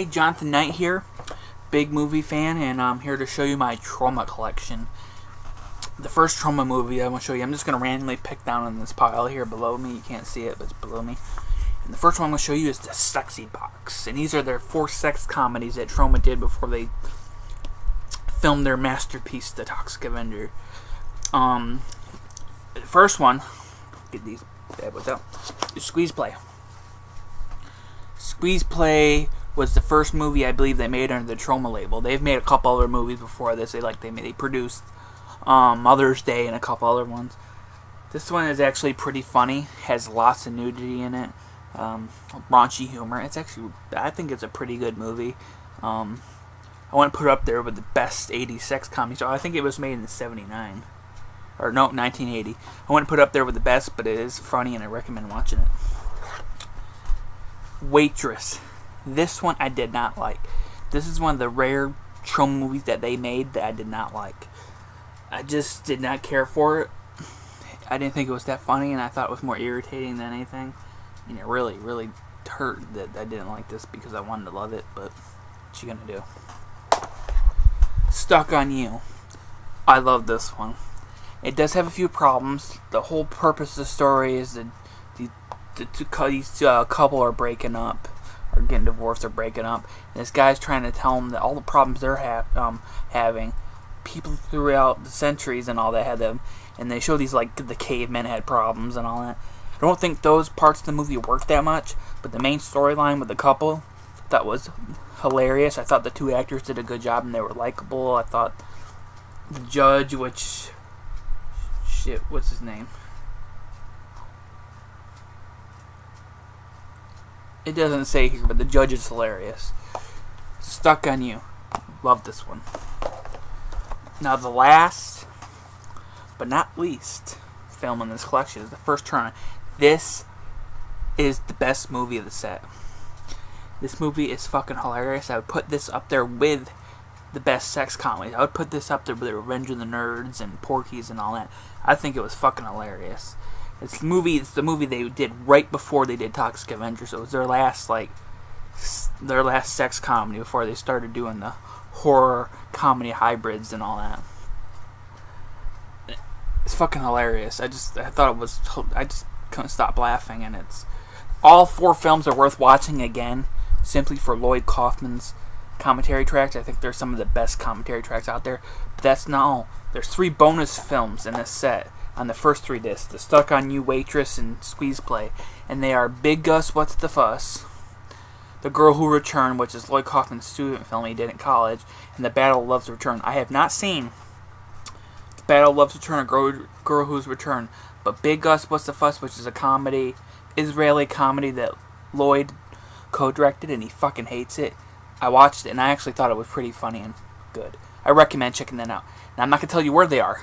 Hey, Jonathan Knight here, big movie fan, and I'm here to show you my Troma collection. The first Troma movie I want to show you, I'm just going to randomly pick down on this pile here below me. You can't see it, but it's below me. And the first one I'm going to show you is the Sexy Box. And these are their 4 sex comedies that Troma did before they filmed their masterpiece, the Toxic Avenger. The first one, get these bad boys out, is Squeeze Play. Squeeze Play was the first movie I believe they made under the Troma label. They've made a couple other movies before this. They produced Mother's Day and a couple other ones. This one is actually pretty funny. Has lots of nudity in it, raunchy humor. I think it's a pretty good movie. I want to put it up there with the best 80s sex comedy. So I think it was made in '79 or no, 1980. I want to put it up there with the best, but it is funny and I recommend watching it. Waitress. This one I did not like. This is one of the rare Troma movies that they made that I did not like. I just did not care for it. I didn't think it was that funny, and I thought it was more irritating than anything. And it really, really hurt that I didn't like this because I wanted to love it, but what you gonna do? Stuck on You. I love this one. It does have a few problems. The whole purpose of the story is that these couple are breaking up, or getting divorced, or breaking up, and this guy's trying to tell them that all the problems they're having, people throughout the centuries and all that had them, and they show these, like, the cavemen had problems and all that. I don't think those parts of the movie worked that much, but the main storyline with the couple, that was hilarious. I thought the 2 actors did a good job and they were likable. I thought the judge, what's his name? It doesn't say here, but the judge is hilarious. Stuck on You. Love this one. Now the last, but not least, film in this collection is the first Troma. This is the best movie of the set. This movie is fucking hilarious. I would put this up there with the best sex comedies. I would put this up there with Revenge of the Nerds and Porky's and all that. I think it was fucking hilarious. It's the movie they did right before they did Toxic Avenger, so it was their last sex comedy before they started doing the horror comedy hybrids and all that. It's fucking hilarious. I just couldn't stop laughing, and all 4 films are worth watching again, simply for Lloyd Kaufman's commentary tracks. I think they're some of the best commentary tracks out there. But that's not all. There's 3 bonus films in this set on the first 3 discs: the Stuck on You, Waitress, and Squeeze Play. And they are Big Gus, What's the Fuss, The Girl Who Returned, which is Lloyd Kaufman's student film he did in college, and The Battle of Love's Return. I have not seen The Battle of Love's Return or Girl Who's Returned, but Big Gus, What's the Fuss, which is a comedy, Israeli comedy that Lloyd co-directed, and he fucking hates it. I watched it, and I actually thought it was pretty funny and good. I recommend checking that out. Now, I'm not going to tell you where they are,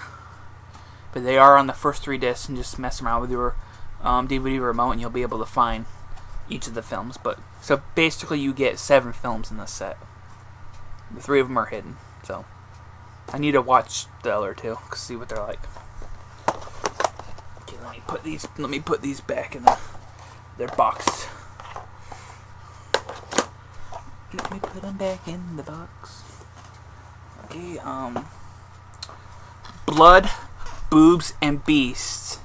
but they are on the first 3 discs, and just mess around with your DVD remote and you'll be able to find each of the films. So basically you get 7 films in this set. The 3 of them are hidden. So I need to watch the other 2 to see what they're like. Okay, let me put these back in their box. Let me put them back in the box. Okay, Blood, Boobs, and Beasts,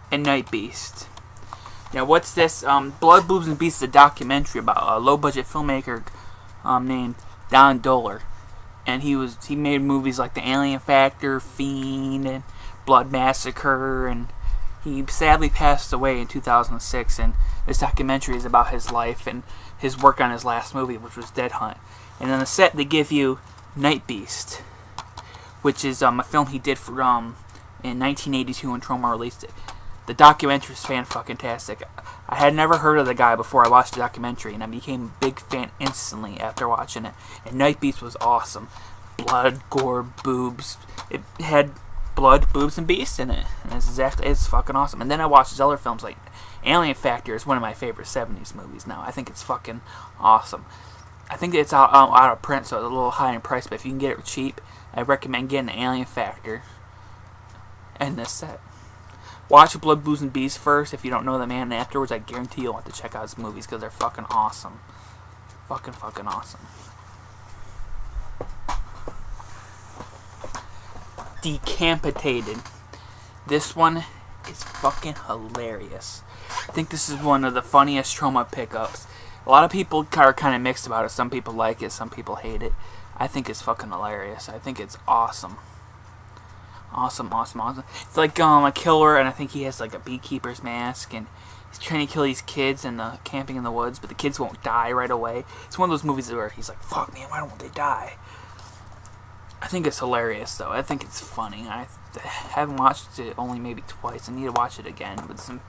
and Night Beast. Now, what's this? Blood, Boobs, and Beasts is a documentary about a low-budget filmmaker named Don Dohler, and he made movies like The Alien Factor, Fiend, and Blood Massacre, and he sadly passed away in 2006. And this documentary is about his life and his work on his last movie, which was Dead Hunt. And on the set, they give you Night Beast, which is a film he did for in 1982 when Troma released it. The documentary is fan-fucking-tastic. I had never heard of the guy before I watched the documentary, and I became a big fan instantly after watching it. And Night Beast was awesome. Blood, gore, boobs. It had blood, boobs, and beasts in it. And it's fucking awesome. And then I watched his other films, like Alien Factor is one of my favorite 70s movies now. I think it's fucking awesome. I think it's out of print, so it's a little high in price, but if you can get it cheap, I recommend getting the Alien Factor and this set. Watch Blood, Booze, and Beast first if you don't know the man, and afterwards I guarantee you'll want to check out his movies because they're fucking awesome. Fucking awesome. Decapitated. This one is fucking hilarious. I think this is one of the funniest Troma pickups. A lot of people are kind of mixed about it. Some people like it, some people hate it. I think it's fucking hilarious. I think it's awesome. Awesome. It's like a killer, and I think he has like a beekeeper's mask, and he's trying to kill these kids and camping in the woods, but the kids won't die right away. It's one of those movies where he's like, fuck man, why don't they die? I think it's hilarious though. I think it's funny. I haven't watched it only maybe twice. I need to watch it again with some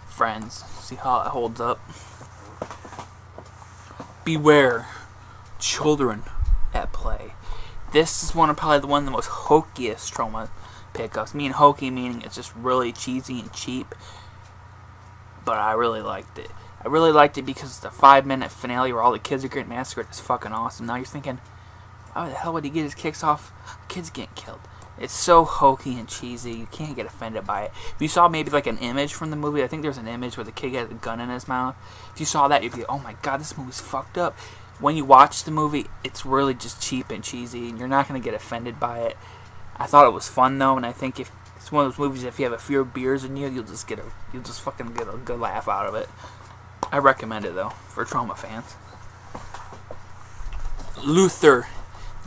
friends. See how it holds up. Beware, children at play. This is probably one of the most hokiest Troma pickups. Hokey meaning it's just really cheesy and cheap. But I really liked it. I really liked it because the 5-minute finale where all the kids are getting massacred is fucking awesome. Now you're thinking, how the hell would he get his kicks off? Kids getting killed. It's so hokey and cheesy. You can't get offended by it. If you saw maybe like an image from the movie, I think there's an image where the kid has a gun in his mouth. If you saw that, you'd be, oh my god, this movie's fucked up. When you watch the movie, it's really just cheap and cheesy, and you're not going to get offended by it. I thought it was fun though, and I think if it's one of those movies, if you have a few beers in you, you'll just fucking get a good laugh out of it. I recommend it though for Troma fans. Luther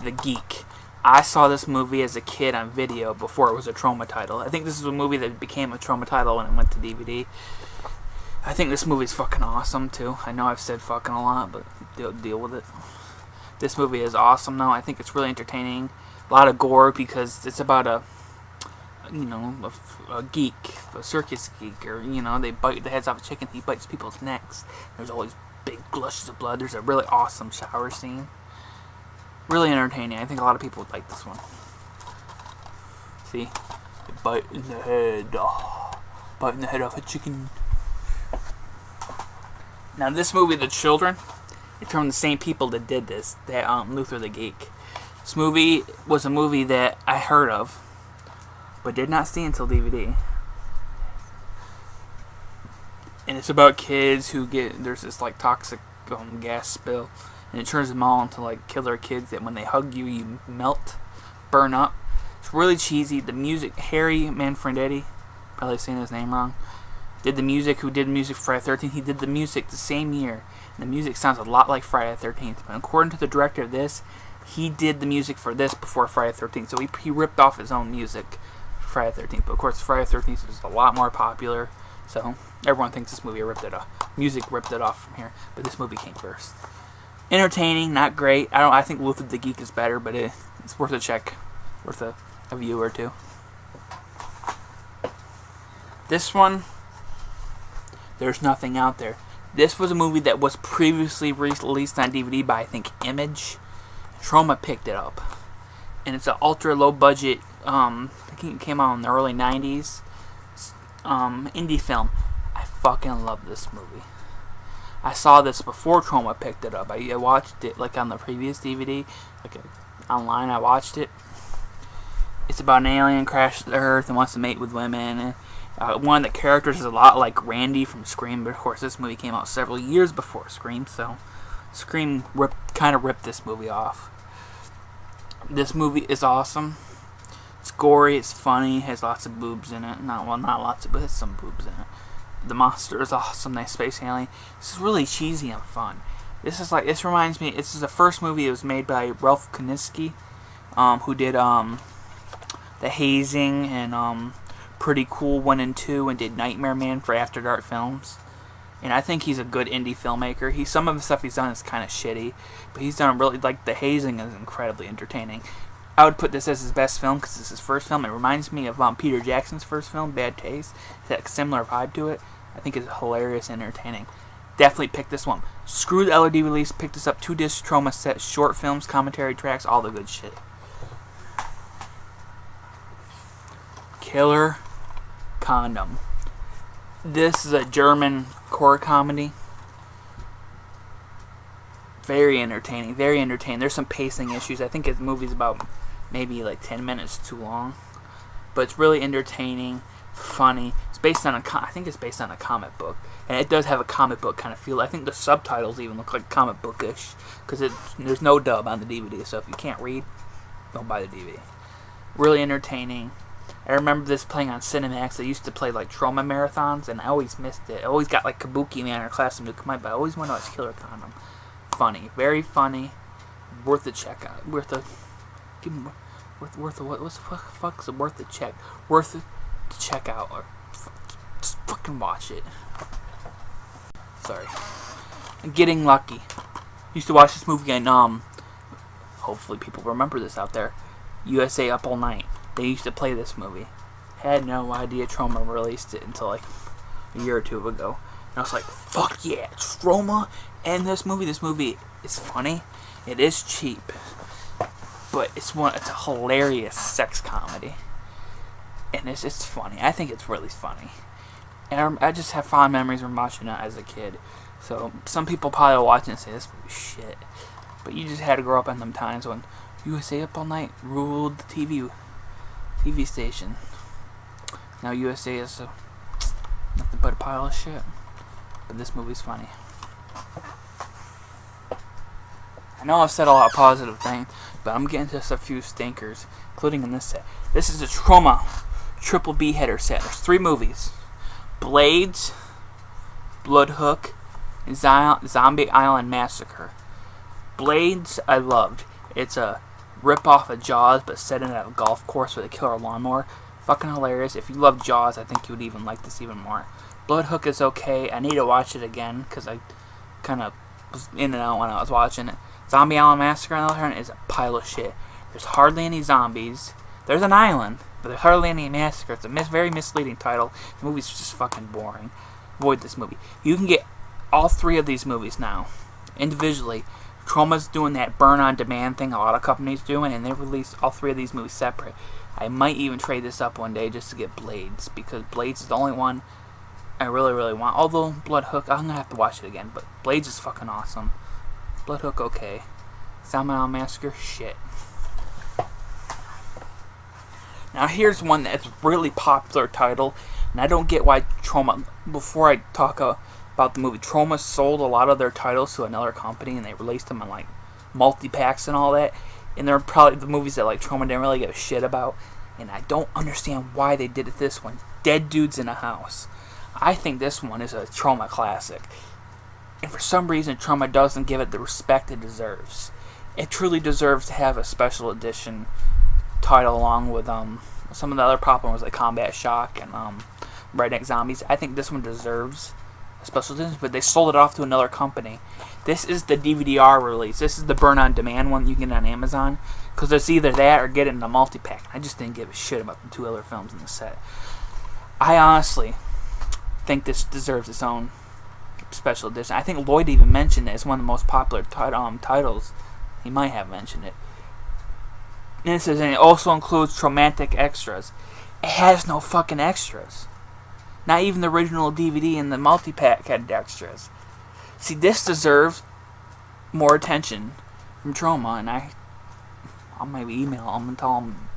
the Geek. I saw this movie as a kid on video before it was a Troma title. I think this is a movie that became a Troma title when it went to DVD. I think this movie's fucking awesome too. I know I've said fucking a lot, but deal with it. This movie is awesome though. I think it's really entertaining. A lot of gore because it's about a geek, a circus geek, or they bite the heads off a chicken. He bites people's necks. There's always big gushes of blood. There's a really awesome shower scene. Really entertaining. I think a lot of people would like this one. See, they bite in the head, biting the head off a chicken. Now this movie, The Children, it's from the same people that did this, that Luther the Geek. This movie was a movie that I heard of, but did not see until DVD. And it's about kids who there's this like toxic gas spill, and it turns them all into like killer kids that when they hug you, you melt, burn up. It's really cheesy. The music, Harry Manfredetti, probably saying his name wrong, did the music, who did music for Friday the 13th. He did the music the same year. And the music sounds a lot like Friday the 13th. But according to the director of this, he did the music for this before Friday the 13th. So he ripped off his own music for Friday the 13th. But of course, Friday the 13th is a lot more popular. So everyone thinks this movie ripped it off. Music ripped it off from here. But this movie came first. Entertaining, not great. I think Luther the Geek is better, but it's worth a check. Worth a view or two. This one, There's Nothing Out There. This was a movie that was previously released on DVD by, I think, Image. Troma picked it up. And it's an ultra low budget, I think it came out in the early 90s, indie film. I fucking love this movie. I saw this before Troma picked it up. I watched it like on the previous DVD, online I watched it. It's about an alien crashes the Earth and wants to mate with women. One of the characters is a lot like Randy from Scream, but of course this movie came out several years before Scream, so Scream kind of ripped this movie off. This movie is awesome. It's gory, it's funny, has lots of boobs in it. Not lots of, but it's some boobs in it. The monster is awesome, nice space alien. This is really cheesy and fun. This reminds me, this is the first movie that was made by Ralph Koniski, who did The Hazing and Pretty Cool 1 and 2, and did Nightmare Man for After Dark Films. And I think he's a good indie filmmaker. Some of the stuff he's done is kind of shitty, but he's done really, like The Hazing is incredibly entertaining. I would put this as his best film because it's his first film. It reminds me of Peter Jackson's first film, Bad Taste. It's got a similar vibe to it. I think it's hilarious and entertaining. Definitely pick this one. Screw the LED release. Pick this up. 2-disc Troma set, short films, commentary tracks, all the good shit. Killer Condom. This is a German horror comedy. Very entertaining. Very entertaining. There's some pacing issues. I think the movie's about maybe like 10 minutes too long. But it's really entertaining. funny. It's based on I think it's based on a comic book, and it does have a comic book kind of feel. I think the subtitles even look like comic bookish because there's no dub on the DVD. So if you can't read, don't buy the DVD. Really entertaining. I remember this playing on Cinemax. They used to play like Troma marathons, and I always missed it. I always got like Kabuki Man or Class of Nuke, but I always wanted to watch Killer Condom. Funny, very funny, worth the check out. Worth a what? What's the fuck's it worth the check? Worth it to check out, or just fucking watch it. Sorry, I'm Getting Lucky. Used to watch this movie and hopefully people remember this out there. USA Up All Night. They used to play this movie. Had no idea Troma released it until like a year or two ago. And I was like, fuck yeah, Troma and this movie. This movie is funny. It is cheap. But it's a hilarious sex comedy. And it's funny. I think it's really funny. And I just have fond memories from watching it as a kid. So some people probably will watch it and say, this movie's shit. But you just had to grow up in them times when USA Up All Night ruled the TV station. Now USA is nothing but a pile of shit. But this movie's funny. I know I've said a lot of positive things, but I'm getting to a few stinkers, including in this set. This is a Troma Triple B header set. There's 3 movies: Blades, Bloodhook, and Zombie Island Massacre. Blades I loved. It's a rip-off of Jaws, but set in at a golf course with a killer lawnmower. Fucking hilarious. If you love Jaws, I think you would even like this even more. Bloodhook is okay. I need to watch it again, because I kind of was in and out when I was watching it. Zombie Island Massacre, on the other hand, is a pile of shit. There's hardly any zombies. There's an island, but there's hardly any massacre. It's a very misleading title. The movie's just fucking boring. Avoid this movie. You can get all 3 of these movies now, individually. Troma's doing that burn-on-demand thing a lot of companies doing, and they release all 3 of these movies separate. I might even trade this up one day just to get Blades, because Blades is the only one I really, really want. Although Bloodhook, I'm going to have to watch it again, but Blades is fucking awesome. Bloodhook, okay. Zombie Island Massacre, shit. Now here's one that's really popular title, and I don't get why Troma, before I talk about the movie, Troma sold a lot of their titles to another company, and they released them on like multi-packs and all that, and they're probably the movies that like Troma didn't really give a shit about, and I don't understand why they did it this one. Dead Dudes in a House. I think this one is a Troma classic, and for some reason Troma doesn't give it the respect it deserves. It truly deserves to have a special edition title along with some of the other popular ones like Combat Shock and Redneck Zombies. I think this one deserves a special edition, but they sold it off to another company. This is the DVD-R release. This is the burn-on-demand one you can get on Amazon, because it's either that or get it in a multi-pack. I just didn't give a shit about the 2 other films in the set. I honestly think this deserves its own special edition. I think Lloyd even mentioned it as one of the most popular titles. He might have mentioned it. And it says, and it also includes romantic extras. It has no fucking extras. Not even the original DVD and the multi-pack had extras. See, this deserves more attention from Troma, and I'll maybe email them and tell them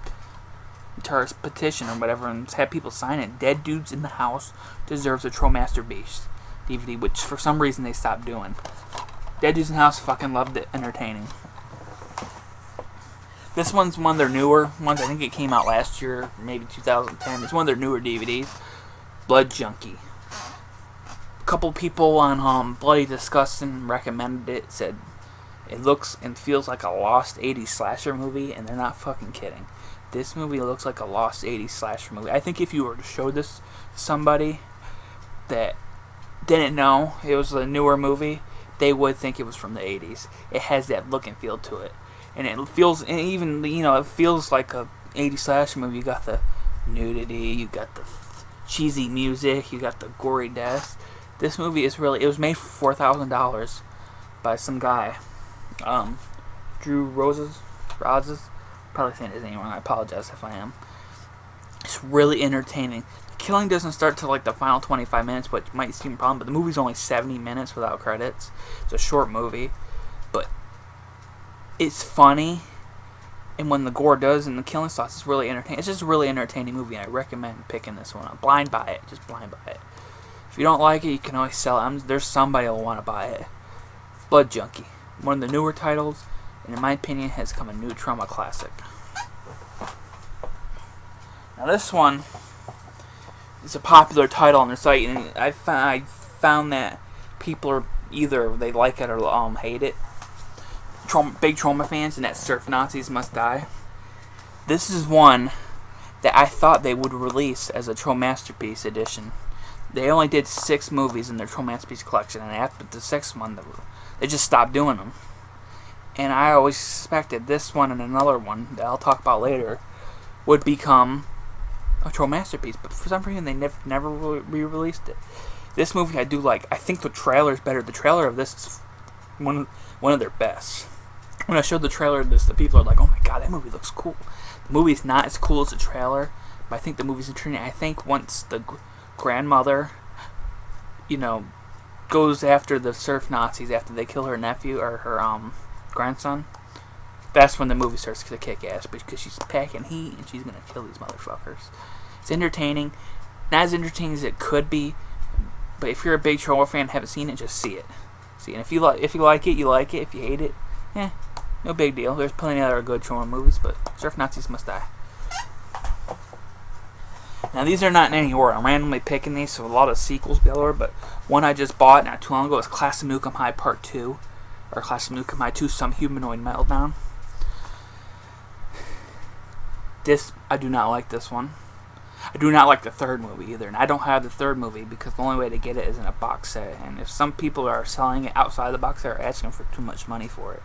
to a petition or whatever and have people sign it. Dead Dudes in the House deserves a Troma Masterpiece DVD, which for some reason they stopped doing. Dead Dudes in the House, fucking loved it. Entertaining. This one's one of their newer ones. I think it came out last year, maybe 2010. It's one of their newer DVDs. Blood Junkie. A couple people on Bloody Disgusting recommended it. Said it looks and feels like a lost 80s slasher movie, and they're not fucking kidding. This movie looks like a lost 80s slasher movie. I think if you were to show this to somebody that didn't know it was a newer movie, they would think it was from the 80s. It has that look and feel to it. And it feels, and even, it feels like a 80s slasher movie. You got the nudity, you got the cheesy music, you got the gory deaths. This movie is really, it was made for $4,000 by some guy. Drew Roses? Probably saying his name wrong. I apologize if I am. It's really entertaining. The killing doesn't start till like the final 25 minutes, which might seem a problem, but the movie's only 70 minutes without credits. It's a short movie, but it's funny, And when the gore does and the killing starts, it's really entertaining. It's just a really entertaining movie, and I recommend picking this one up. Blind buy it. Just blind buy it. If you don't like it, you can always sell it. There's somebody who'll want to buy it. Blood Junkie. One of the newer titles, and in my opinion, has become a new Troma classic. Now this one is a popular title on their site, and I found that people are either they like it or hate it. Big Troma fans, and that Surf Nazis Must Die. This is one that I thought they would release as a Troma Masterpiece edition. They only did 6 movies in their Troma Masterpiece collection, and after the 6th one, they just stopped doing them. And I always suspected this one and another one that I'll talk about later would become a Troma Masterpiece, but for some reason they never re-released it. This movie I do like. I think the trailer is better. The trailer of this is one of their best. When I showed the trailer of this, the people are like, "Oh my god, that movie looks cool." The movie's not as cool as the trailer, but I think the movie's intriguing. I think once the grandmother, goes after the surf Nazis after they kill her nephew or her grandson, that's when the movie starts to kick ass, because she's packing heat and she's gonna kill these motherfuckers. It's entertaining, not as entertaining as it could be, but if you're a big Troma fan and haven't seen it, just see it. And if you like it, you like it. If you hate it, no big deal. There's plenty of other good Troma movies, but Surf Nazis Must Die. Now these are not in any order. I'm randomly picking these, so a lot of sequels galore, but one I just bought not too long ago is Class of Nukem High Part 2, or Class of Nukem High 2 Some Humanoid Meltdown. I do not like this one. I do not like the third movie either, and I don't have the third movie because the only way to get it is in a box set, and if some people are selling it outside the box set, they're asking for too much money for it.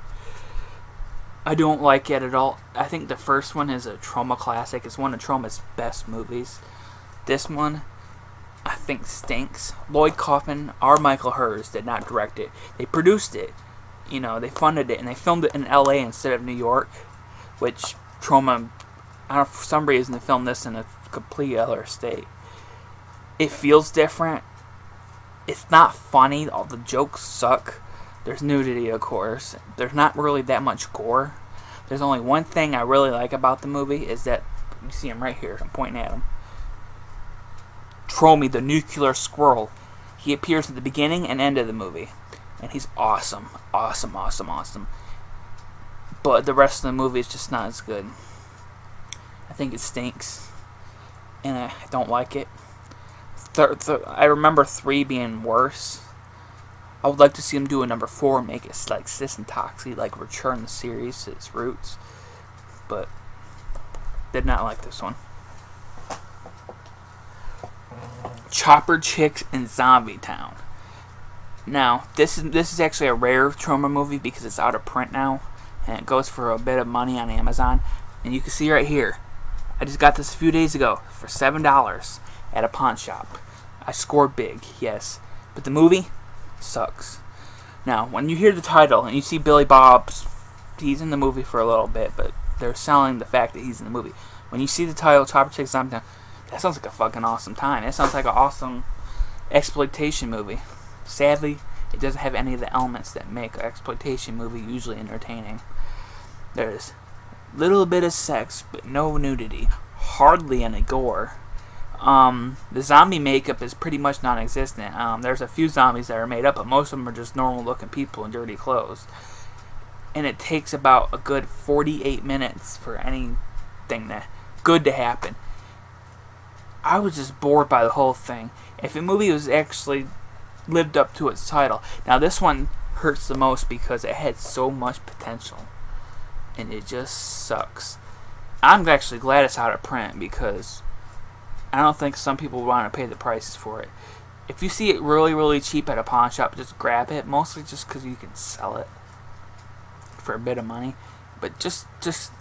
I don't like it at all. I think the first one is a Troma classic. It's one of Troma's best movies. This one, I think, stinks. Lloyd Kaufman or Michael Hers did not direct it. They produced it. They funded it, and they filmed it in LA instead of New York, which Troma, I don't know, for some reason they filmed this in a complete other state. It feels different. It's not funny. All the jokes suck. There's nudity, of course. There's not really that much gore. There's only one thing I really like about the movie, is that, you see him right here, I'm pointing at him. Troma, the nuclear squirrel. He appears at the beginning and end of the movie, and he's awesome. Awesome, awesome, awesome. But the rest of the movie is just not as good. I think it stinks, and I don't like it. I remember 3 being worse. I would like to see them do a number 4 and make it like Sis and Toxic, like return the series to its roots. But did not like this one. Chopper Chicks in Zombie Town. Now, this is actually a rare Troma movie because it's out of print now, and it goes for a bit of money on Amazon. And you can see right here, I just got this a few days ago for $7 at a pawn shop. I scored big, yes, but the movie sucks. Now, when you hear the title and you see Billy Bob's, he's in the movie for a little bit, but they're selling the fact that he's in the movie. When you see the title, Chopper Chicks Zombie Town, that sounds like a fucking awesome time. That sounds like an awesome exploitation movie. Sadly, it doesn't have any of the elements that make an exploitation movie usually entertaining. There's a little bit of sex, but no nudity. Hardly any gore. The zombie makeup is pretty much non-existent. There's a few zombies that are made up, but most of them are just normal-looking people in dirty clothes. And it takes about a good 48 minutes for anything good to happen. I was just bored by the whole thing. If a movie was actually lived up to its title. Now this one hurts the most because it had so much potential, and it just sucks. I'm actually glad it's out of print because I don't think some people want to pay the prices for it. If you see it really, really cheap at a pawn shop, just grab it. Mostly just because you can sell it for a bit of money. But just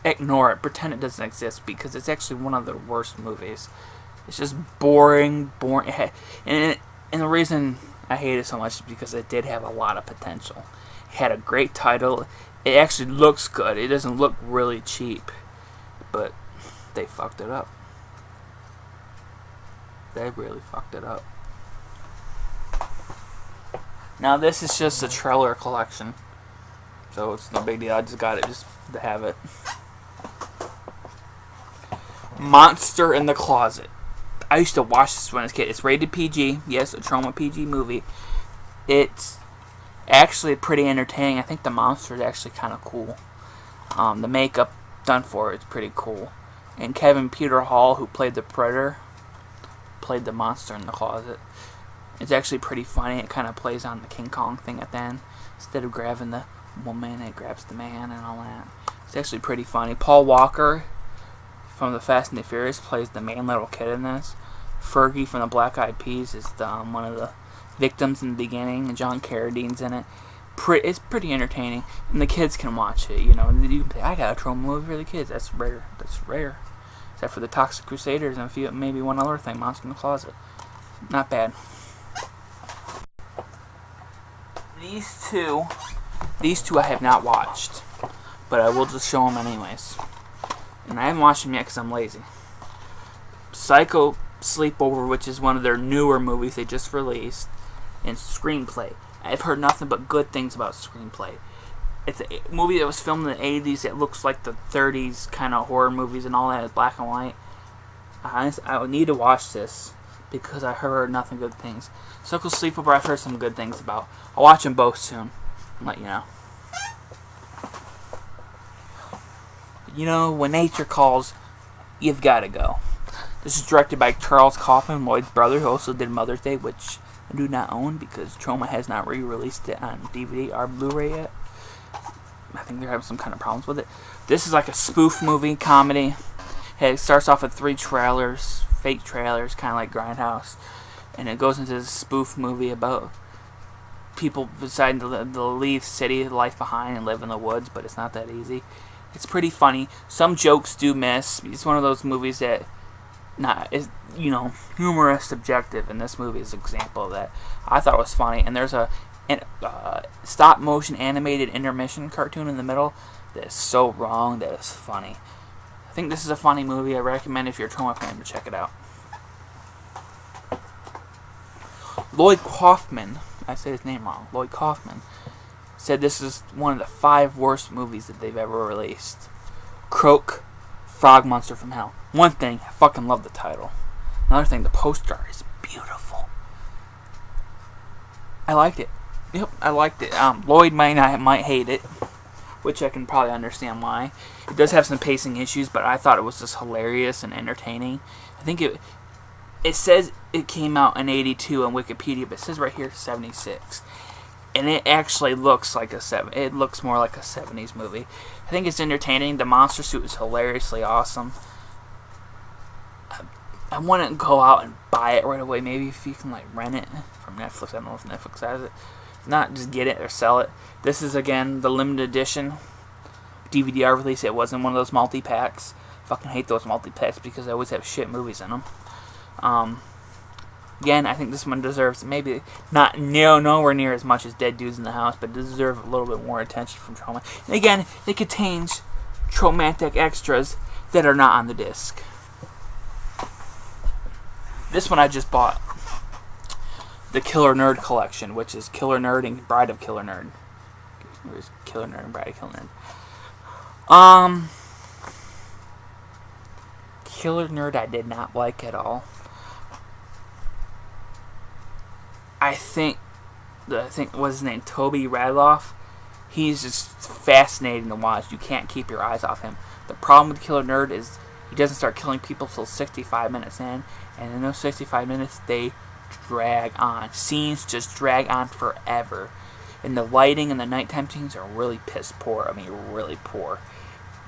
ignore it. Pretend it doesn't exist because it's actually one of the worst movies. It's just boring. And the reason I hate it so much is because it did have a lot of potential. It had a great title. It actually looks good. It doesn't look really cheap. But they fucked it up. They really fucked it up. Now this is just a trailer collection, so it's no big deal. I just got it just to have it. Monster in the Closet. I used to watch this when I was a kid. It's rated PG. Yes, a Troma PG movie. It's actually pretty entertaining. I think the monster is actually kind of cool. The makeup done for it is pretty cool. And Kevin Peter Hall, who played the Predator, played the monster in the closet. It's actually pretty funny. It kind of plays on the King Kong thing at the end. Instead of grabbing the woman, it grabs the man and all that. It's actually pretty funny. Paul Walker from the Fast and the Furious plays the main little kid in this. Fergie from the Black Eyed Peas is one of the victims in the beginning, and John Carradine's in it. It's pretty entertaining, and the kids can watch it. You know, and you can say, I got a Troma movie for the kids. That's rare. That's rare. Except for the Toxic Crusaders and maybe one other thing, Monster in the Closet. Not bad. These two I have not watched, but I will just show them anyways. And I haven't watched them yet because I'm lazy. Psycho Sleepover, which is one of their newer movies they just released, and Screenplay. I've heard nothing but good things about Screenplay. It's a movie that was filmed in the 80s. It looks like the 30s kind of horror movies and all that. It's black and white. I would need to watch this because I heard nothing good things. Psycho Sleepover, I've heard some good things about. I'll watch them both soon and let you know. You know, when nature calls, you've got to go. This is directed by Charles Kaufman, Lloyd's brother, who also did Mother's Day, which I do not own because Troma has not re-released it on DVD or Blu-ray yet. I think they're having some kind of problems with it. This is like a spoof movie, comedy. It starts off with 3 trailers, fake trailers, kind of like Grindhouse. And it goes into this spoof movie about people deciding to leave city life behind and live in the woods, but it's not that easy. It's pretty funny. Some jokes do miss. It's one of those movies that is, you know, humorous subjective, and this movie is an example of that. I thought it was funny, and there's a stop motion animated intermission cartoon in the middle that is so wrong that it's funny. I think this is a funny movie. I recommend if you're a Troma fan to check it out. Lloyd Kaufman, I said his name wrong, Lloyd Kaufman, said this is one of the 5 worst movies that they've ever released. Croak, Frog Monster from Hell. One thing, I fucking love the title. Another thing, the poster art is beautiful. I liked it. Yep, I liked it. Lloyd might hate it, which I can probably understand why. It does have some pacing issues, but I thought it was just hilarious and entertaining. I think it says it came out in 82 on Wikipedia, but it says right here 76. And it actually looks like it looks more like a 70s movie. I think it's entertaining. The monster suit is hilariously awesome. I wouldn't go out and buy it right away. Maybe if you can like rent it from Netflix. I don't know if Netflix has it. If not, just get it or sell it. This is again the limited edition DVD release. It wasn't one of those multi-packs. Fucking hate those multi-packs because they always have shit movies in them. Again, I think this one deserves maybe nowhere near as much as Dead Dudes in the House, but deserves a little bit more attention from Troma. And again, it contains Tromantic extras that are not on the disc. This one I just bought. The Killer Nerd collection, which is Killer Nerd and Bride of Killer Nerd. Where's Killer Nerd and Bride of Killer Nerd? Killer Nerd I did not like at all. I think what's his name, Toby Radloff. He's just fascinating to watch. You can't keep your eyes off him. The problem with Killer Nerd is he doesn't start killing people till 65 minutes in, and in those 65 minutes they drag on. Scenes just drag on forever, and the lighting and the nighttime scenes are really piss poor. I mean, really poor.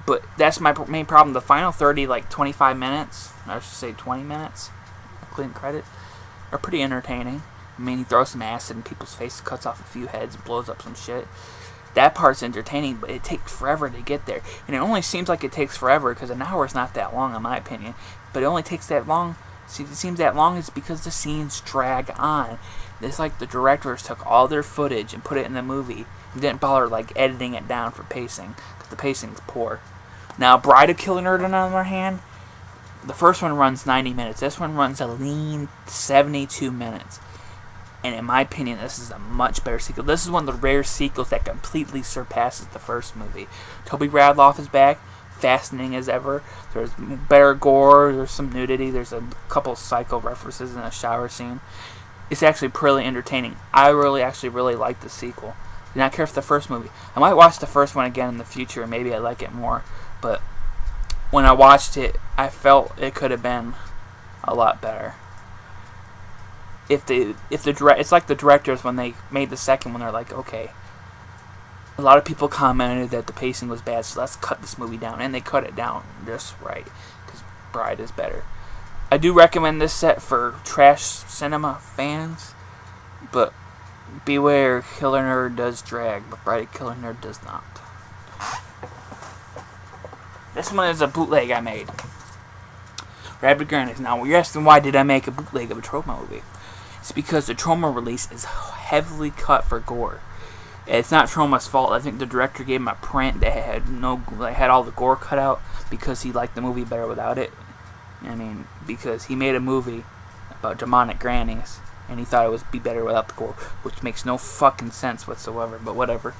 But that's my main problem. The final 25 minutes, I should say 20 minutes, including credit, are pretty entertaining. I mean, he throws some acid in people's faces, cuts off a few heads, blows up some shit. That part's entertaining, but it takes forever to get there. And it only seems like it takes forever because an hour is not that long, in my opinion. But it only takes that long. See, it seems that long is because the scenes drag on. It's like the directors took all their footage and put it in the movie and didn't bother editing it down for pacing because the pacing's poor. Now, Bride of Killer Nerd, on the other hand, the first one runs 90 minutes. This one runs a lean 72 minutes. And in my opinion, this is a much better sequel. This is one of the rare sequels that completely surpasses the first movie. Toby Radloff is back. fascinating as ever. There's better gore, there's some nudity, there's a couple psycho references in a shower scene. It's actually pretty entertaining. I really like the sequel. Did not care for the first movie. I might watch the first one again in the future, and maybe I like it more. But when I watched it, I felt it could have been a lot better. It's like the directors when they made the second one, they're like, okay, a lot of people commented that the pacing was bad, so let's cut this movie down, and they cut it down just right because Bride is better. I do recommend this set for trash cinema fans, but beware, Killer Nerd does drag, but Bride of Killer Nerd does not. This one is a bootleg I made. Rabid Grannies. Now, you're asking why did I make a bootleg of a Troma movie? It's because the Troma release is heavily cut for gore. It's not Troma's fault. I think the director gave him a print that had all the gore cut out because he liked the movie better without it. I mean, because he made a movie about demonic grannies, and he thought it would be better without the gore, which makes no fucking sense whatsoever, but whatever.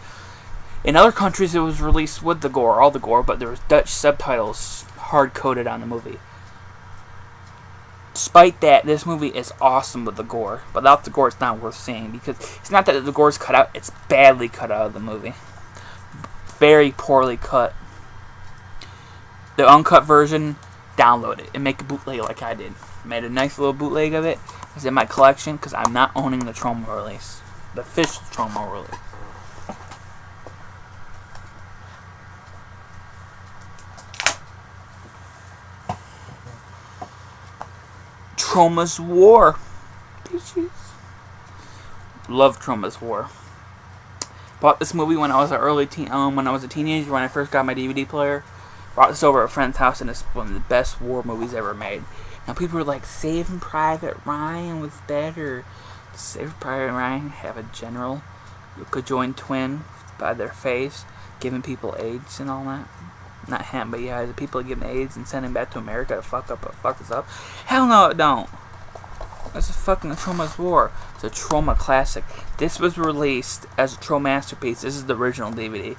In other countries, it was released with the gore, all the gore, but there was Dutch subtitles hard-coded on the movie. Despite that, this movie is awesome with the gore. Without the gore, it's not worth seeing, because it's not that the gore is cut out, it's badly cut out of the movie. Very poorly cut. The uncut version, download it and make a bootleg like I did. Made a nice little bootleg of it. It's in my collection because I'm not owning the Troma release. The official Troma release. Troma's War. Bitches. Love Troma's War. Bought this movie when I was when I was a teenager, when I first got my DVD player. Brought this over at a friend's house, and it's one of the best war movies ever made. Now people are like, Saving Private Ryan was better. Saving Private Ryan have a general who could join twin by their face, giving people AIDS and all that. Not him, but yeah, the people that give him AIDS and send him back to America to fuck us up. Hell no, it don't. That's a fucking Troma's War. It's a Troma classic. This was released as a Troma Masterpiece. This is the original DVD.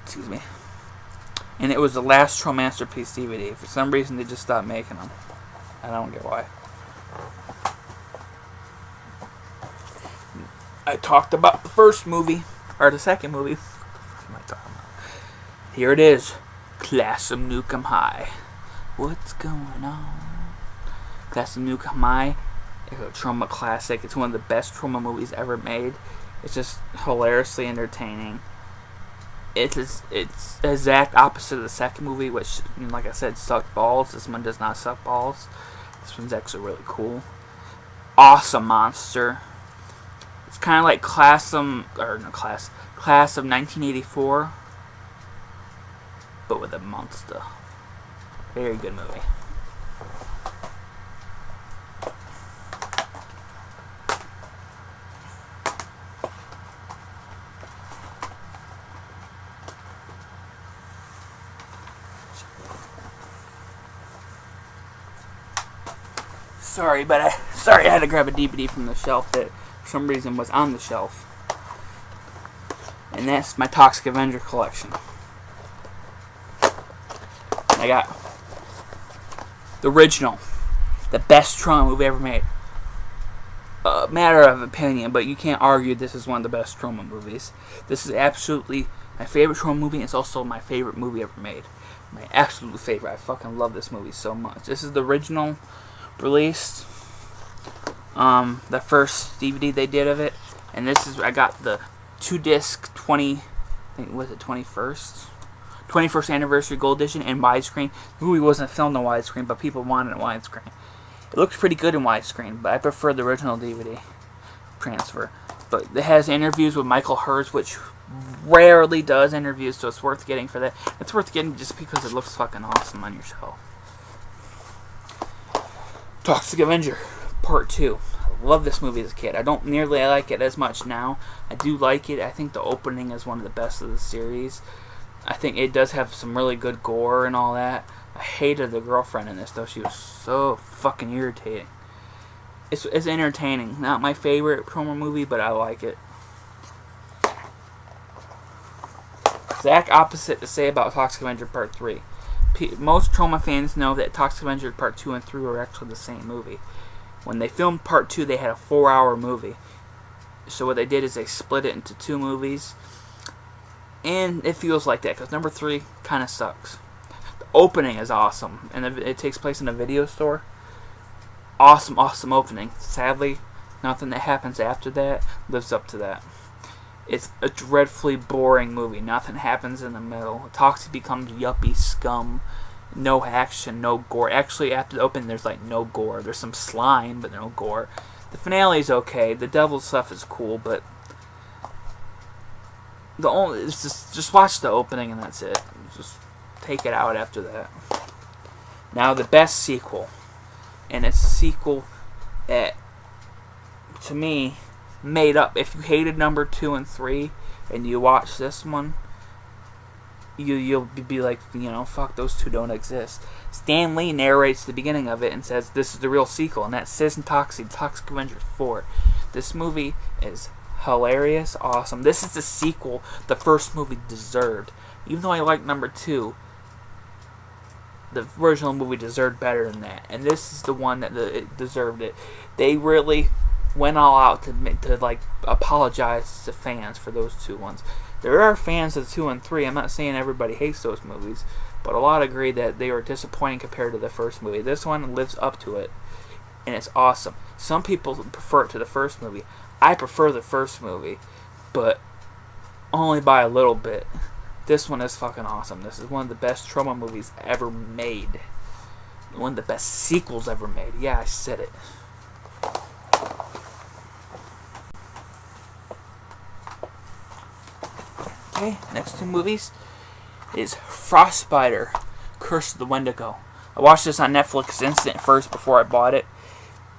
Excuse me. And it was the last Troma Masterpiece DVD. For some reason, they just stopped making them. I don't get why. I talked about the first movie, or the second movie. What am I talking about? Here it is. Class of Nukem High. What's going on? Class of Nukem High is a Troma classic. It's one of the best Troma movies ever made. It's just hilariously entertaining. It's the exact opposite of the second movie, which, like I said, sucked balls. This one does not suck balls. This one's actually really cool. Awesome monster. It's kind of like Class of 1984, but with a monster. Very good movie. Sorry, I had to grab a DVD from the shelf that for some reason was on the shelf. And that's my Toxic Avenger collection. I got the original, the best Troma movie ever made. Matter of opinion, but you can't argue this is one of the best Troma movies. This is absolutely my favorite Troma movie. It's also my favorite movie ever made. My absolute favorite. I fucking love this movie so much. This is the original released, the first DVD they did of it, and this is, I got the 2-disc 21st anniversary gold edition and widescreen. The movie wasn't filmed in widescreen, but people wanted it widescreen. It looks pretty good in widescreen, but I prefer the original DVD transfer. But it has interviews with Michael Hurst, which rarely does interviews, so it's worth getting for that. It's worth getting just because it looks fucking awesome on your shelf. Toxic Avenger, Part 2. I love this movie as a kid. I don't nearly like it as much now. I do like it. I think the opening is one of the best of the series. I think it does have some really good gore and all that. I hated the girlfriend in this, though. She was so fucking irritating. It's entertaining. Not my favorite Troma movie, but I like it. exact opposite to say about Toxic Avenger Part 3. Most Troma fans know that Toxic Avenger Part 2 and 3 were actually the same movie. When they filmed Part 2, they had a 4-hour movie. So what they did is they split it into 2 movies. And it feels like that, because number 3 kind of sucks. The opening is awesome, and it takes place in a video store. Awesome, awesome opening. Sadly, nothing that happens after that lives up to that. It's a dreadfully boring movie. Nothing happens in the middle. Toxic becomes yuppie scum. No action, no gore. Actually, after the opening, there's like no gore. There's some slime, but no gore. The finale is okay. The devil stuff is cool, but it's just watch the opening and that's it. Just take it out after that. Now the best sequel, and it's a sequel that, to me, made up. If you hated number 2 and 3 and you watch this one, you'll be like, you know, fuck, those 2 don't exist. Stan Lee narrates the beginning of it and says this is the real sequel, and that's Sis and Toxic Avenger 4. This movie is hilarious, awesome. This is the sequel the first movie deserved. Even though I like number 2, the original movie deserved better than that, and this is the one that it deserved it. They really went all out to like apologize to fans for those 2 ones. There are fans of 2 and 3. I'm not saying everybody hates those movies, but a lot agree that they were disappointing compared to the first movie. This one lives up to it, and it's awesome. Some people prefer it to the first movie. I prefer the first movie, but only by a little bit. This one is fucking awesome. This is one of the best Troma movies ever made. One of the best sequels ever made. Yeah, I said it. Okay, next 2 movies is Frostbiter, Curse of the Wendigo. I watched this on Netflix instant first before I bought it.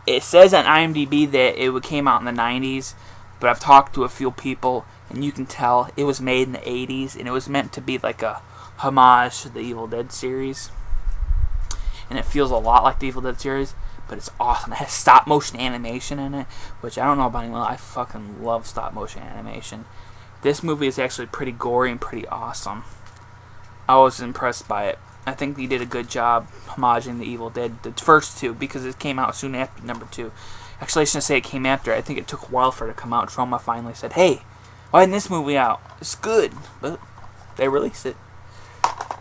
It says on IMDb that it came out in the 90s, but I've talked to a few people, and you can tell it was made in the 80s, and it was meant to be like a homage to the Evil Dead series. And it feels a lot like the Evil Dead series, but it's awesome. It has stop motion animation in it, which I don't know about anyone. I fucking love stop motion animation. This movie is actually pretty gory and pretty awesome. I was impressed by it. I think they did a good job homaging the Evil Dead, the first 2, because it came out soon after number 2. Actually, I shouldn't say it came after. I think it took a while for it to come out. Troma finally said, hey, why isn't this movie out? It's good. But they released it.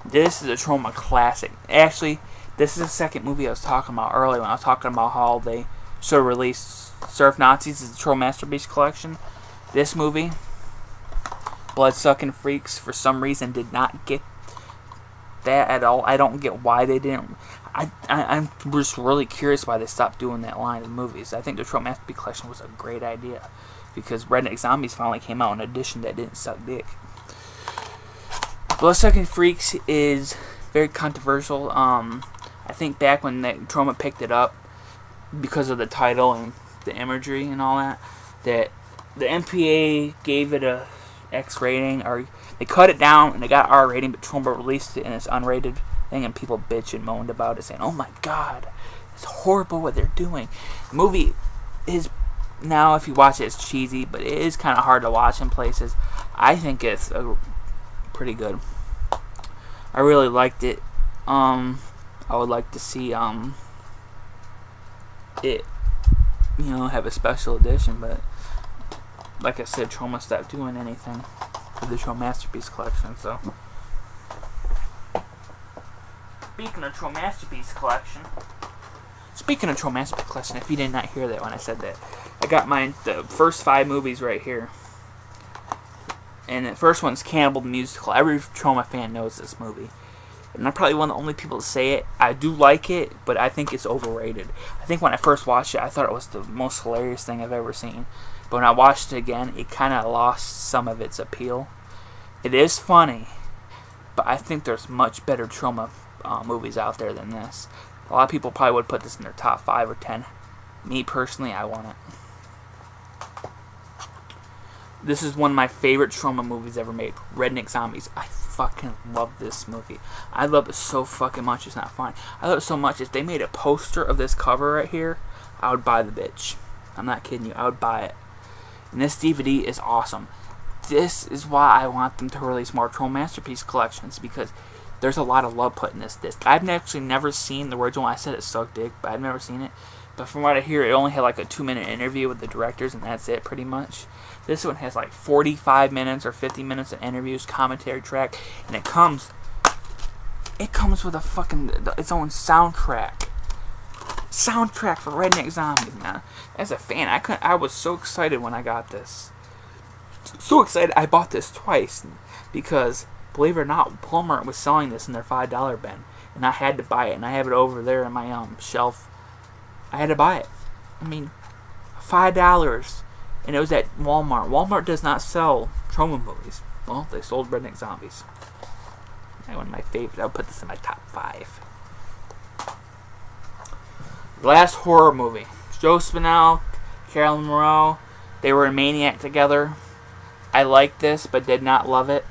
This is a Troma classic. Actually, this is the second movie I was talking about earlier when I was talking about how they sort of released Surf Nazis as the Troma Masterpiece collection. This movie, Bloodsucking Freaks, for some reason did not get that at all. I don't get why they didn't. I'm just really curious why they stopped doing that line of movies. I think the Troma Masterpiece collection was a great idea, because Redneck Zombies finally came out in an edition that didn't suck dick. Bloodsucking Freaks is very controversial. I think back when Troma picked it up, because of the title and the imagery and all that, that the MPA gave it a X rating, or they cut it down and they got R rating, but Troma released it in its unrated thing, and people bitch and moaned about it, saying, oh my god, it's horrible what they're doing. The movie is, now if you watch it, it's cheesy, but it is kind of hard to watch in places. I think it's pretty good. I really liked it. I would like to see it, you know, have a special edition, but like I said, Troma stopped doing anything for the Troma Masterpiece collection. So, speaking of Troma Masterpiece collection, if you did not hear that when I said that, I got the first 5 movies right here. And the first one's Cannibal the Musical. Every Troma fan knows this movie, and I'm probably one of the only people to say it. I do like it, but I think it's overrated. I think when I first watched it, I thought it was the most hilarious thing I've ever seen. But when I watched it again, it kind of lost some of its appeal. It is funny, but I think there's much better Troma movies out there than this. A lot of people probably would put this in their top 5 or 10. Me personally, I want it. This is one of my favorite Troma movies ever made. Redneck Zombies. I fucking love this movie. I love it so fucking much, it's not funny. I love it so much, if they made a poster of this cover right here, I would buy the bitch. I'm not kidding you, I would buy it. And this DVD is awesome. this is why I want them to release more Troma Masterpiece collections, because there's a lot of love put in this disc. I've actually never seen the original. I said it sucked dick, but I've never seen it. But from what I hear, it only had like a 2-minute interview with the directors, and that's it pretty much. This one has like 45 minutes or 50 minutes of interviews, commentary track, and it comes with a fucking its own soundtrack. Soundtrack for Redneck Zombies, man. As a fan, I was so excited when I got this. So excited I bought this twice, because believe it or not, Walmart was selling this in their $5 bin, and I had to buy it, and I have it over there in my shelf. I had to buy it. I mean, $5, and it was at Walmart. Walmart does not sell Troma movies. Well, they sold Redneck Zombies. One of my favorites. I'll put this in my top 5. Last horror movie. Joe Spinell, Carolyn Monroe. They were in Maniac together. I liked this, but did not love it.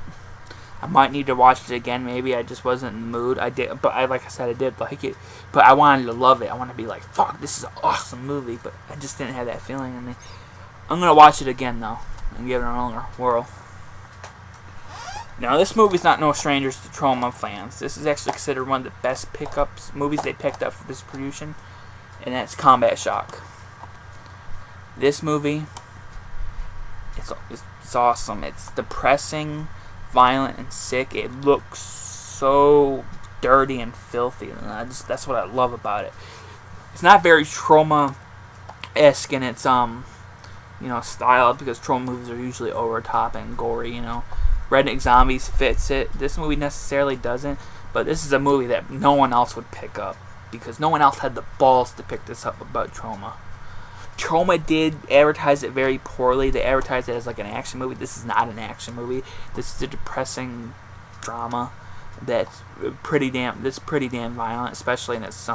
I might need to watch it again. Maybe I just wasn't in the mood. I did, but like I said, I did like it. But I wanted to love it. I want to be like, fuck, this is an awesome movie. But I just didn't have that feeling in me. I'm gonna watch it again though, and give it another whirl. Now, this movie's not no strangers to Troma fans. This is actually considered one of the best movies they picked up for distribution, and that's Combat Shock. This movie, it's awesome. It's depressing, violent, and sick. It looks so dirty and filthy, and that's what I love about it. It's not very Troma-esque in its style, because Troma movies are usually over top and gory. Redneck Zombies fits it. This movie necessarily doesn't, but this is a movie that no one else would pick up, because no one else had the balls to pick this up about Troma. Troma did advertise it very poorly. They advertised it as like an action movie. This is not an action movie. This is a depressing drama that's pretty damn violent, especially in its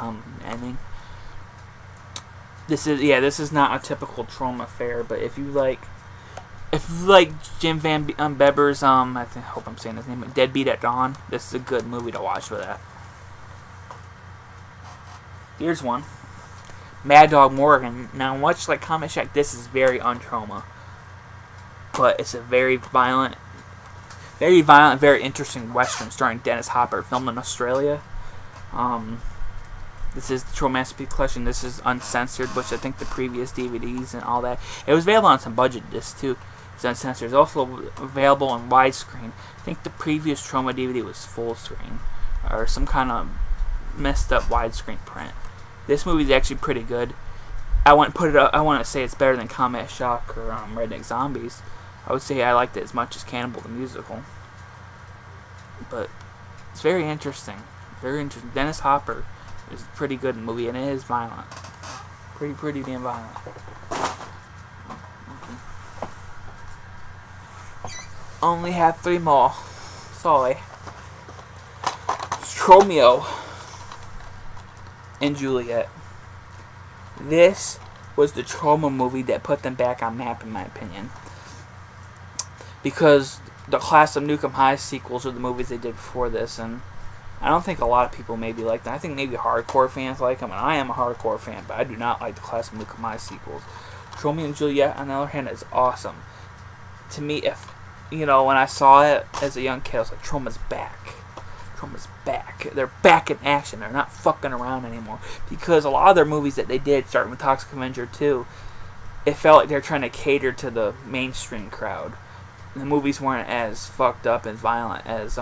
ending. This is not a typical Troma fare, but if you like Jim Van Bebber's I hope I'm saying his name, Deadbeat at Dawn, this is a good movie to watch for that. Here's one. Mad Dog Morgan. Now, much like Combat Shock, this is very un-Troma, but it's a very violent, very interesting western starring Dennis Hopper, filmed in Australia. This is the Troma Masterpiece collection. This is uncensored, which I think the previous DVDs and all that. It was available on some budget discs too. It's uncensored. It's also available in widescreen. I think the previous Troma DVD was full screen, or some kind of messed up widescreen print. This movie is actually pretty good. I want to say it's better than Combat Shock or Redneck Zombies. I would say I liked it as much as Cannibal the Musical. But it's very interesting. Very interesting. Dennis Hopper is pretty good in the movie, and it is violent. Pretty damn violent. Only have 3 more. Sorry. Romeo and Juliet. This was the Troma movie that put them back on map, in my opinion. Because the Class of Nukem High sequels are the movies they did before this, and I don't think a lot of people maybe like them. I think maybe hardcore fans like them, and I am a hardcore fan, but I do not like the Class of Nukem High sequels. Romeo and Juliet, on the other hand, is awesome. To me, when I saw it as a young kid, I was like, Troma's back. Troma's back. They're back in action. They're not fucking around anymore. Because a lot of their movies that they did, starting with Toxic Avenger 2, it felt like they're trying to cater to the mainstream crowd. The movies weren't as fucked up and violent as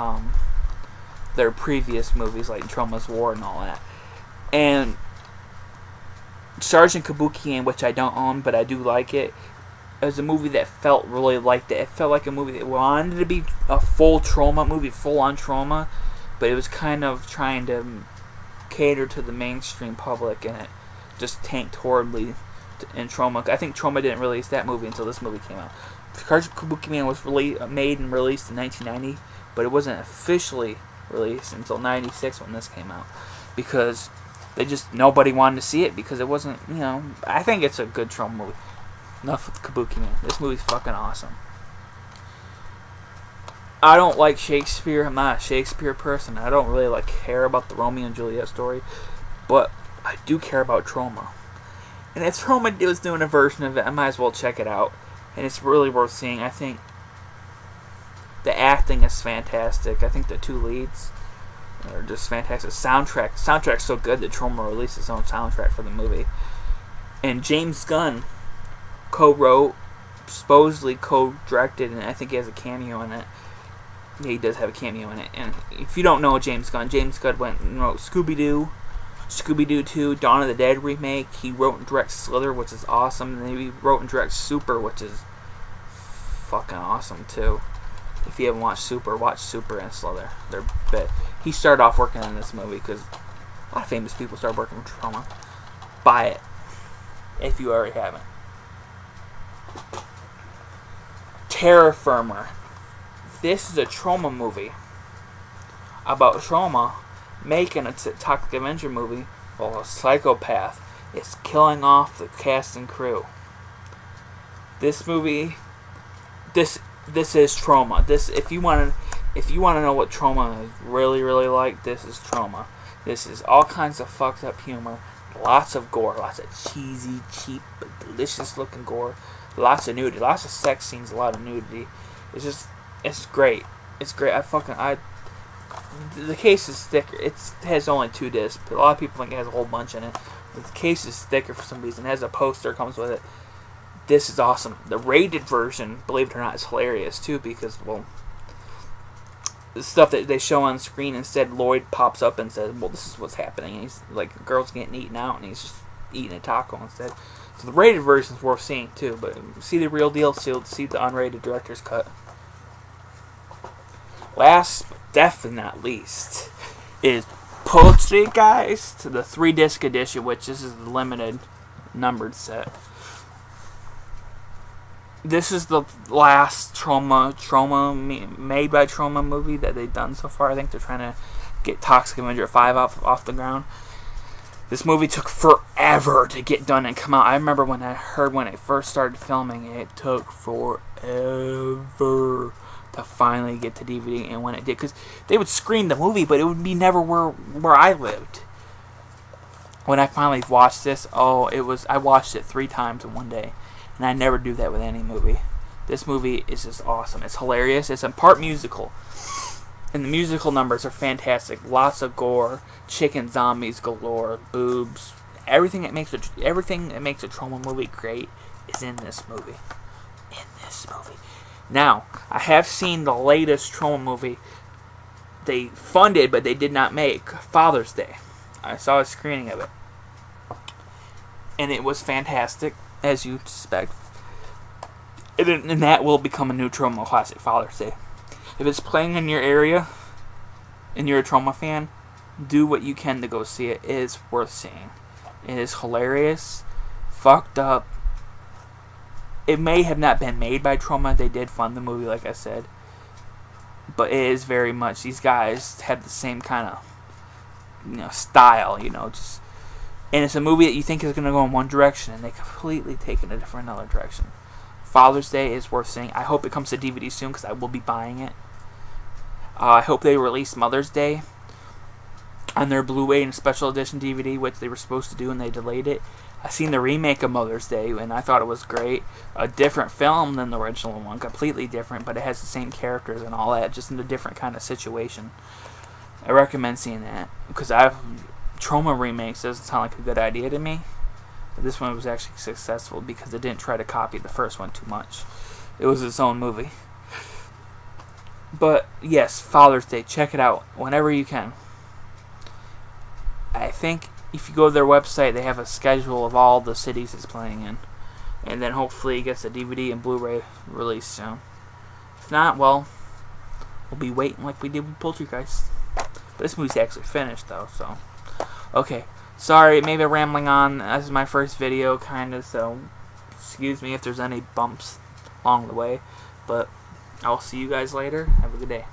their previous movies, like Troma's War and all that. And Sergeant Kabuki, which I don't own, but I do like it, it was a movie that felt really like that. It felt like a movie that wanted to be a full Troma movie, full on Troma, but it was kind of trying to cater to the mainstream public, and it just tanked horribly in Troma. I think Troma didn't release that movie until this movie came out. Sergeant Kabuki Man was made and released in 1990, but it wasn't officially released until 96 when this came out, because nobody wanted to see it, because it wasn't, I think it's a good Troma movie. Enough with Kabuki Man. This movie's fucking awesome. I don't like Shakespeare. I'm not a Shakespeare person. I don't really care about the Romeo and Juliet story, but I do care about Troma. And if Troma was doing a version of it, I might as well check it out. And it's really worth seeing. I think The acting is fantastic. I think the two leads are just fantastic. Soundtrack's so good that Troma released his own soundtrack for the movie. And James Gunn co-wrote, supposedly co-directed, and I think he has a cameo in it. Yeah, he does have a cameo in it. And if you don't know James Gunn went and wrote Scooby-Doo, Scooby-Doo 2, Dawn of the Dead remake. He wrote and directed Slither, which is awesome. And then he wrote and directed Super, which is fucking awesome too. If you haven't watched Super, watch Super and Slither. He started off working in this movie because a lot of famous people start working with Troma. Buy it if you already haven't. Terror Firmer. This is a Troma movie about Troma making a Toxic Avenger movie while a psychopath is killing off the cast and crew. This movie, this is Troma. If you want to know what Troma is really like, this is Troma. This is all kinds of fucked up humor, lots of gore, lots of cheesy, cheap, but delicious looking gore, lots of nudity, lots of sex scenes, a lot of nudity. It's great. It's great. The case is thicker. It has only 2 discs. A lot of people think it has a whole bunch in it. But the case is thicker for some reason. It has a poster, comes with it. This is awesome. The rated version, believe it or not, is hilarious too because, well, the stuff that they show on screen, instead Lloyd pops up and says, well, this is what's happening. And he's like, a girl's getting eaten out and he's just eating a taco instead. So the rated version is worth seeing too. But see the real deal, see the unrated director's cut. Last but definitely not least is Poltergeist, the 3-disc edition, which this is the limited numbered set. This is the last Troma made by Troma movie that they've done so far. I think they're trying to get Toxic Avenger 5 off the ground. This movie took forever to get done and come out. I remember when I heard when it first started filming, it took forever to finally get to DVD, and when it did, because they would screen the movie, but it would be never where I lived. When I finally watched this, I watched it 3 times in one day, and I never do that with any movie. This movie is just awesome. It's hilarious. It's in part musical, and the musical numbers are fantastic. Lots of gore, chicken zombies galore, boobs. Everything that makes a Troma movie great is in this movie. Now, I have seen the latest Troma movie they funded, but they did not make, Father's Day. I saw a screening of it. And it was fantastic, as you'd suspect. And that will become a new Troma classic, Father's Day. If it's playing in your area, and you're a Troma fan, do what you can to go see it. It is worth seeing. It is hilarious, fucked up. It may have not been made by Troma. They did fund the movie, like I said. But it is very much, these guys have the same kind of, style, just, and it's a movie that you think is going to go in one direction, and they completely take it in another direction. Father's Day is worth seeing. I hope it comes to DVD soon, because I will be buying it. I hope they release Mother's Day on their Blu-ray and special edition DVD, which they were supposed to do, and they delayed it. I seen the remake of Mother's Day, and I thought it was great. A different film than the original one, completely different, but it has the same characters and all that, just in a different kind of situation. I recommend seeing that, because Troma remakes doesn't sound like a good idea to me. But this one was actually successful because it didn't try to copy the first one too much. It was its own movie. But yes, Father's Day, check it out whenever you can. I think if you go to their website, they have a schedule of all the cities it's playing in. And then hopefully it gets a DVD and Blu-ray release soon. If not, well, we'll be waiting like we did with Poltergeist. But this movie's actually finished, though, so. Okay. Sorry, maybe I'm rambling on. This is my first video, kind of, so excuse me if there's any bumps along the way. But I'll see you guys later. Have a good day.